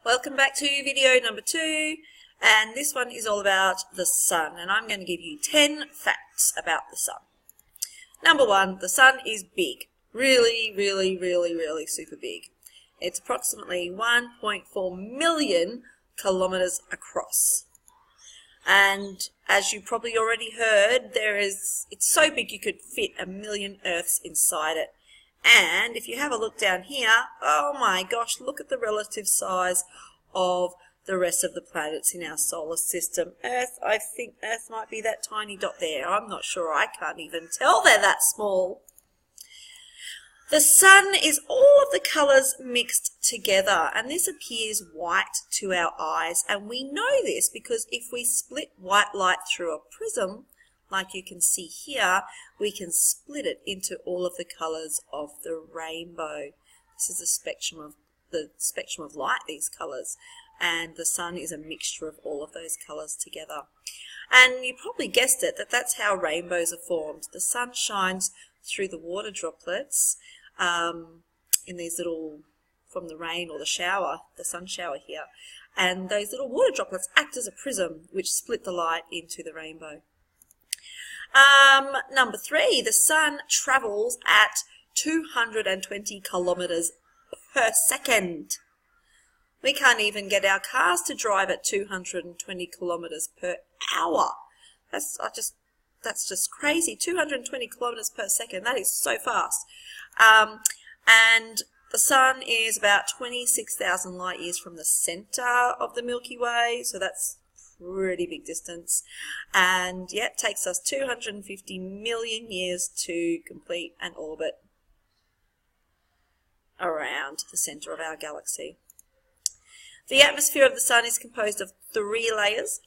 Welcome back to video number 2, and this one is all about the sun, and I'm going to give you 10 facts about the sun. Number 1, the sun is big. Really super big. It's approximately 1.4 million kilometers across. And as you probably already heard, it's so big you could fit 1 million Earths inside it. And if you have a look down here, oh my gosh, look at the relative size of the rest of the planets in our solar system. Earth, I think Earth might be that tiny dot there. I'm not sure. I can't even tell they're that small. The sun is all of the colours mixed together, and this appears white to our eyes. And we know this because if we split white light through a prism, like you can see here, we can split it into all of the colours of the rainbow. This is the spectrum of light, these colours, and the sun is a mixture of all of those colours together. And you probably guessed it, that's how rainbows are formed. The sun shines through the water droplets in these little, from the rain or the shower, the sun shower here, and those little water droplets act as a prism which split the light into the rainbow. Number 3, the sun travels at 220 kilometers per second. We can't even get our cars to drive at 220 kilometers per hour. That's just crazy. 220 kilometers per second. That is so fast. And the sun is about 26,000 light years from the center of the Milky Way, so that's pretty big distance, and yeah, it takes us 250 million years to complete an orbit around the center of our galaxy. The atmosphere of the sun is composed of 3 layers,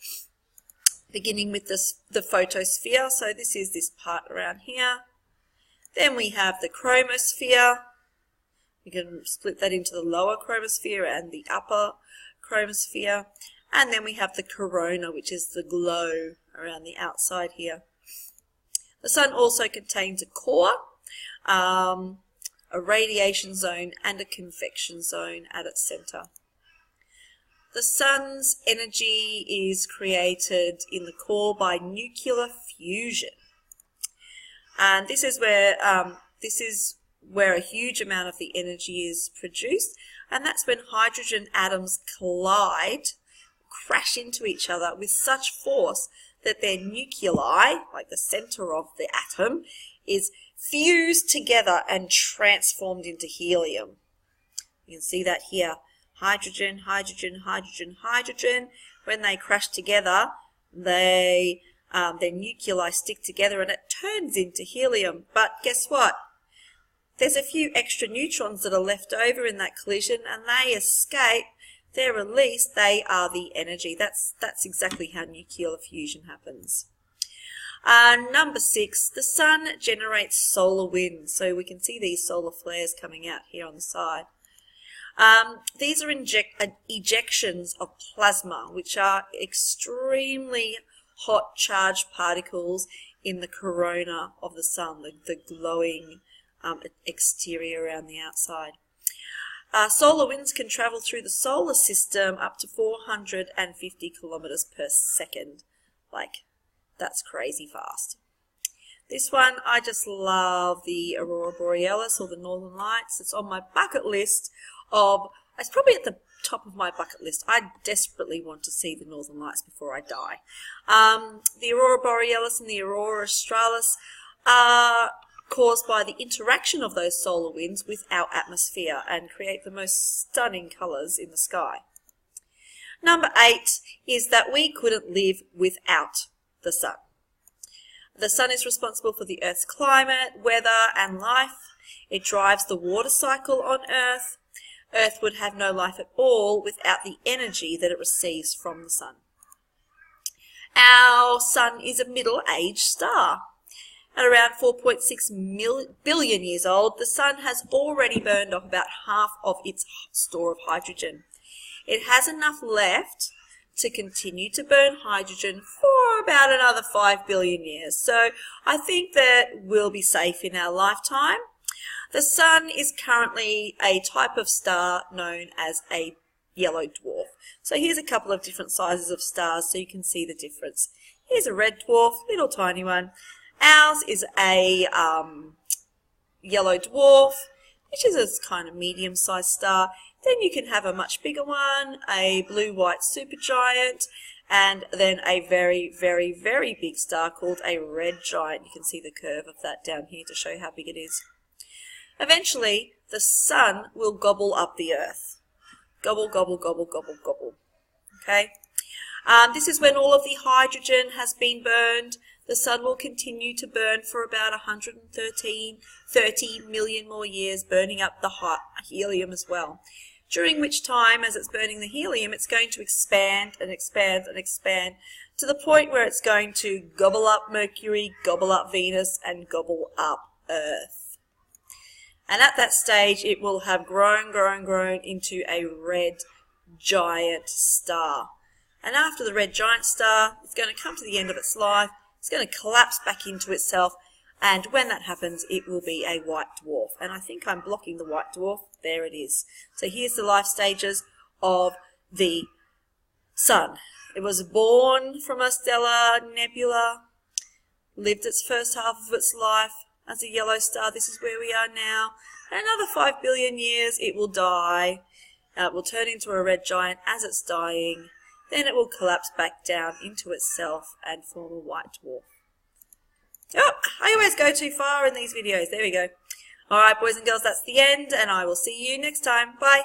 beginning with the photosphere, so this is this part around here. Then we have the chromosphere. We can split that into the lower chromosphere and the upper chromosphere. And then we have the corona, which is the glow around the outside here. The sun also contains a core, a radiation zone, and a convection zone at its center. The sun's energy is created in the core by nuclear fusion. And this is where a huge amount of the energy is produced, and that's when hydrogen atoms crash into each other with such force that their nuclei, like the center of the atom, is fused together and transformed into helium. You can see that here. Hydrogen, hydrogen, hydrogen, hydrogen. When they crash together, their nuclei stick together and it turns into helium. But guess what? There's a few extra neutrons that are left over in that collision, and they escape. They're released, they are the energy. That's exactly how nuclear fusion happens. Number 6, the sun generates solar winds. So we can see these solar flares coming out here on the side. These are ejections of plasma, which are extremely hot charged particles in the corona of the sun, the glowing exterior around the outside. Solar winds can travel through the solar system up to 450 kilometers per second. Like, that's crazy fast. This one, I just love the Aurora Borealis, or the Northern Lights. It's on my bucket list it's probably at the top of my bucket list. I desperately want to see the Northern Lights before I die. The Aurora Borealis and the Aurora Australis are caused by the interaction of those solar winds with our atmosphere and create the most stunning colours in the sky. Number 8 is that we couldn't live without the sun. The sun is responsible for the Earth's climate, weather and life. It drives the water cycle on Earth. Earth would have no life at all without the energy that it receives from the sun. Our sun is a middle-aged star. At around 4.6 billion years old, the sun has already burned off about half of its store of hydrogen. It has enough left to continue to burn hydrogen for about another 5 billion years. So I think that we'll be safe in our lifetime. The sun is currently a type of star known as a yellow dwarf. So here's a couple of different sizes of stars so you can see the difference. Here's a red dwarf, little tiny one. Ours is a yellow dwarf, which is a kind of medium-sized star. Then you can have a much bigger one, a blue-white supergiant, and then a very, very, very big star called a red giant. You can see the curve of that down here to show how big it is. Eventually, the sun will gobble up the Earth. Gobble, gobble, gobble, gobble, gobble. Okay? This is when all of the hydrogen has been burned. The sun will continue to burn for about 130 million more years, burning up the helium as well. During which time, as it's burning the helium, it's going to expand and expand and expand to the point where it's going to gobble up Mercury, gobble up Venus, and gobble up Earth. And at that stage, it will have grown into a red giant star. And after the red giant star, it's going to come to the end of its life. It's going to collapse back into itself. And when that happens, it will be a white dwarf. And I think I'm blocking the white dwarf. There it is. So here's the life stages of the sun. It was born from a stellar nebula, lived its first half of its life as a yellow star. This is where we are now. In another 5 billion years, it will die. It will turn into a red giant as it's dying. Then it will collapse back down into itself and form a white dwarf. Oh, I always go too far in these videos. There we go. All right, boys and girls, that's the end, and I will see you next time. Bye.